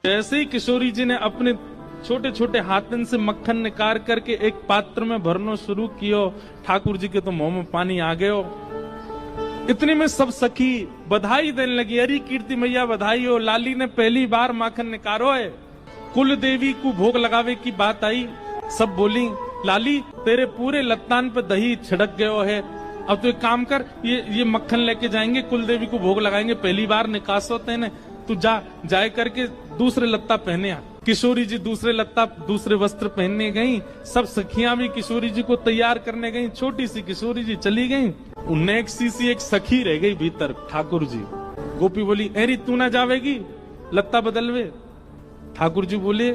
जैसे ही किशोरी जी ने अपने छोटे छोटे हाथन से मक्खन निकाल करके एक पात्र में भरना शुरू कियो, ठाकुर जी के तो मुंह में पानी आ गयो। इतने में सब सखी बधाई देने लगी, अरे कीर्ति मैया बधाई हो, लाली ने पहली बार माखन निकारो है। कुल देवी को भोग लगावे की बात आई, सब बोली लाली तेरे पूरे लत्तान पे दही छिड़क गयो है, अब तो एक काम कर, ये मक्खन लेके जाएंगे कुल देवी को भोग लगाएंगे, पहली बार निकास होते हैं, तू जाए करके दूसरे लत्ता पहने आ। किशोरी जी दूसरे लत्ता दूसरे वस्त्र पहनने गई, सब सखियां भी किशोरी जी को तैयार करने गई, छोटी सी किशोरी जी चली गई, नेक्स्ट सी एक सखी रह गई भीतर। ठाकुर जी गोपी बोली अरे तू ना जावेगी लत्ता बदलवे। ठाकुर जी बोले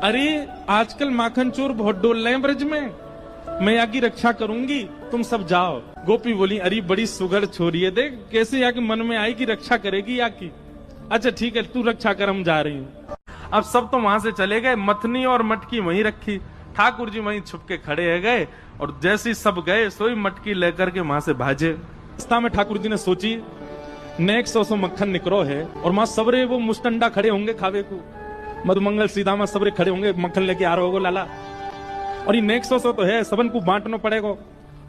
अरे आजकल माखन चोर बहुत डोल रहे हैं ब्रज में, मैं यहाँ की रक्षा करूंगी, तुम सब जाओ। गोपी बोली अरे बड़ी सुघड़ छोरी है, देख कैसे यहाँ के मन में आई कि रक्षा करेगी यहाँ की, अच्छा ठीक है तू रक्षा कर, हम जा रही हूँ। अब सब तो वहां से चले गए, मथनी और मटकी वहीं रखी, ठाकुर जी वहीं छुप के खड़े है गए, और जैसे ही सब गए सोई मटकी लेकर के वहां से भाजे। रास्ता में ठाकुर जी ने सोची नेक्स्ट 100 मक्खन निकरो है, और वहां सबरे वो मुस्टंडा खड़े होंगे खावे को, मधुमंगल सीधा में सबरे खड़े होंगे, मक्खन लेके आ रहे होगो लाला, और ये नेक्स्ट 100 तो है, सबन को बांटना पड़ेगा।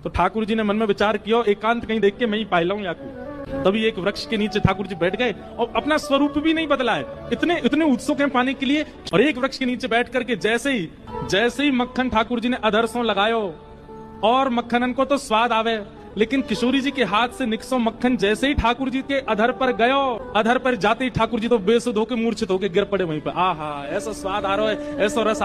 तो ठाकुर जी ने मन में विचार किया एकांत कहीं देख के मैं ही पाई लाऊं या को। तभी एक वृक्ष के नीचे ठाकुर जी बैठ गए, और अपना स्वरूप भी नहीं बदला है, इतने उत्सुक हैं पाने के लिए, और एक वृक्ष के नीचे बैठ करके जैसे ही मक्खन ठाकुर जी ने अधरसों लगायो, और मक्खनन को तो स्वाद आवे, लेकिन किशोरी जी के हाथ से निकसो मक्खन जैसे ही ठाकुर जी के अधर पर गयो, अधर पर जाते ही ठाकुर जी तो बेसुध होकर मूर्छित होकर गिर पड़े वहीं पर। आहा ऐसा स्वाद आ रहा है, ऐसा रस